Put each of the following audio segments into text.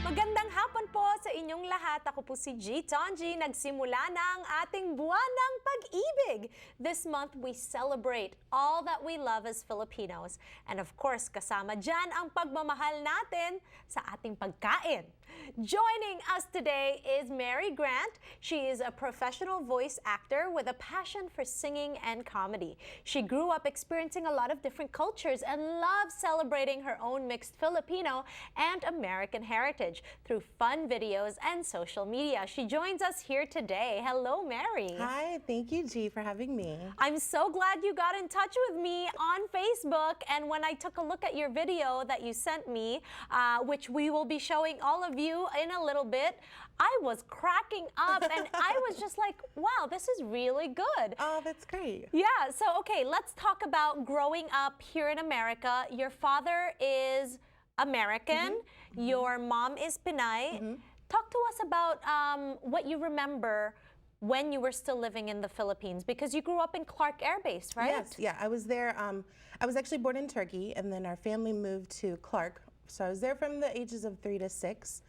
Magandang hapon po sa inyong lahat. Ako po si G. Tonji. Nagsimula na ang ating buwan ng pag-ibig. This month, we celebrate all that we love as Filipinos. And of course, kasama dyan ang pagmamahal natin sa ating pagkain. Joining us today is Mary Grant. She is a professional voice actor with a passion for singing and comedy. She grew up experiencing a lot of different cultures and loves celebrating her own mixed Filipino and American heritage through fun videos and social media. She joins us here today. Hello, Mary. Hi, thank you, G, for having me. I'm so glad you got in touch with me on Facebook, and when I took a look at your video that you sent me, which we will be showing all of you in a little bit, I was cracking up and I was just like, wow, this is really good. Oh, that's great. Yeah, so okay, let's talk about growing up here in America. Your father is American, your mom is Pinay. Talk to us about what you remember when you were still living in the Philippines, because you grew up in Clark Air Base, right? Yes, yeah, I was there. I was actually born in Turkey, and then our family moved to Clark. So I was there from the ages of 3 to 6.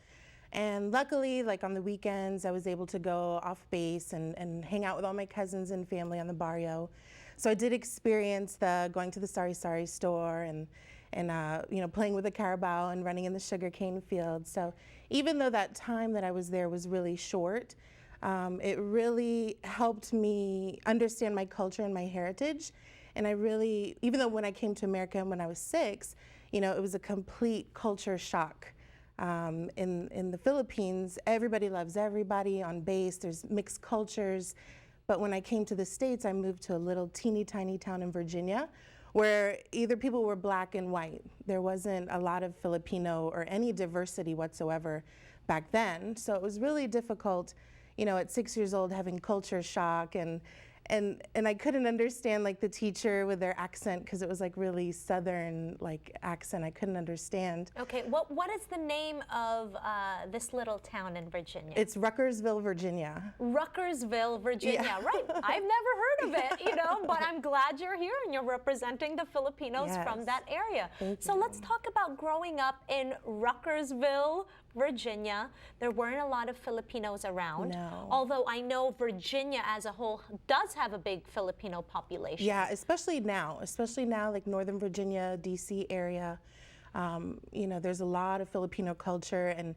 And luckily, like on the weekends, I was able to go off base and hang out with all my cousins and family on the barrio. So I did experience the going to the Sari Sari store and you know, playing with the Carabao and running in the sugarcane fields. So even though that time that I was there was really short, it really helped me understand my culture and my heritage. And I really, even though when I came to America when I was 6, you know, it was a complete culture shock. In the Philippines, everybody loves everybody on base. There's mixed cultures. But when I came to the States, I moved to a little teeny tiny town in Virginia where either people were black and white. There wasn't a lot of Filipino or any diversity whatsoever back then. So it was really difficult, you know, at 6 years old having culture shock and I couldn't understand like the teacher with their accent because it was like really southern like accent. I couldn't understand. Okay, what is the name of this little town in Virginia? It's Ruckersville, Virginia. Ruckersville, Virginia, Yeah. Right. I've never heard of it, you know, but I'm glad you're here and you're representing the Filipinos from Yes. that area. So you. let's talk about growing up in Ruckersville, Virginia. There weren't a lot of Filipinos around. No. Although I know Virginia as a whole does have a big Filipino population. Yeah, especially now, like Northern Virginia, DC area. You know, there's a lot of Filipino culture, and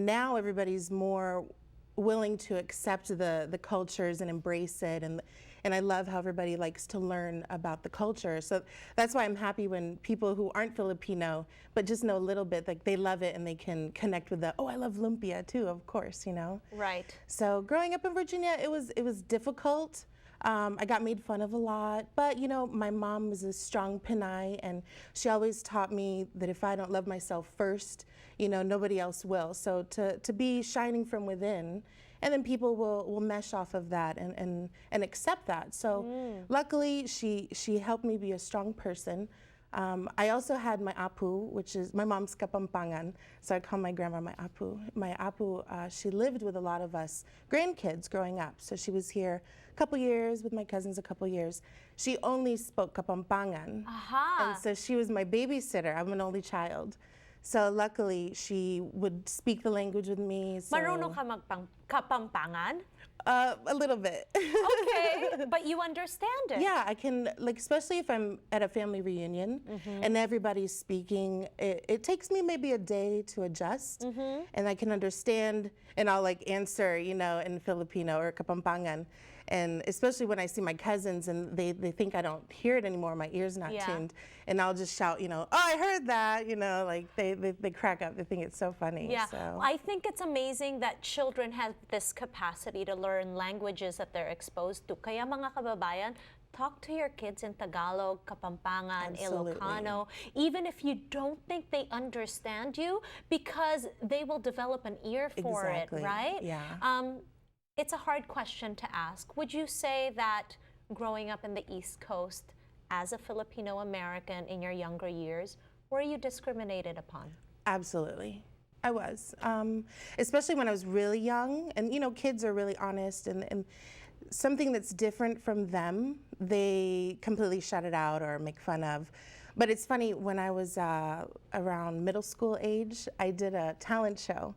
now everybody's more willing to accept the cultures and embrace it, and I love how everybody likes to learn about the culture. So that's why I'm happy when people who aren't Filipino but just know a little bit, like they love it and they can connect with the, oh, I love lumpia too, of course, you know. Right. So growing up in Virginia, it was difficult. I got made fun of a lot, but you know, my mom was a strong Pinay, and she always taught me that if I don't love myself first, you know, nobody else will. So to be shining from within, and then people will mesh off of that and accept that. So luckily, she helped me be a strong person. I also had my apu, which is my mom's Kapampangan, so I call my grandma my apu. My apu, she lived with a lot of us grandkids growing up, so she was here a couple years with my cousins, a couple years. She only spoke Kapampangan, and so she was my babysitter. I'm an only child. So luckily, she would speak the language with me. So, Marunong ka Kapampangan? a little bit. Okay, but you understand it. Yeah, I can, like, especially if I'm at a family reunion and everybody's speaking, it takes me maybe a day to adjust, and I can understand, and I'll like answer, you know, in Filipino or Kapampangan. And especially when I see my cousins and they think I don't hear it anymore, my ear's not tuned, and I'll just shout, you know, oh, I heard that, you know, like they crack up, they think it's so funny. Yeah, So. I think it's amazing that children have this capacity to learn languages that they're exposed to. Kaya mga kababayan, talk to your kids in Tagalog, Kapampangan, Absolutely. Ilocano, even if you don't think they understand you, because they will develop an ear for Exactly. it, right? Yeah. It's a hard question to ask. Would you say that growing up in the East Coast as a Filipino American in your younger years, were you discriminated upon? Absolutely. I was, especially when I was really young, and you know, kids are really honest, and something that's different from them, they completely shut it out or make fun of. But it's funny, when I was around middle school age, I did a talent show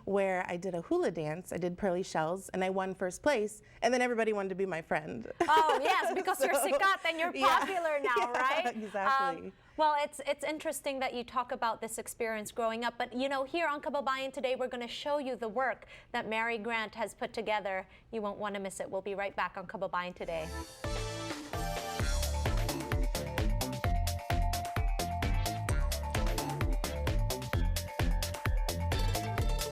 where I did a hula dance. I did Pearly Shells, and I won first place. And then everybody wanted to be my friend. Oh, yes, because you're sikat and you're Yeah. popular now, right? Exactly. Well, it's interesting that you talk about this experience growing up, but you know, here on Kababayan today, we're going to show you the work that Mary Grant has put together. You won't want to miss it. We'll be right back on Kababayan today.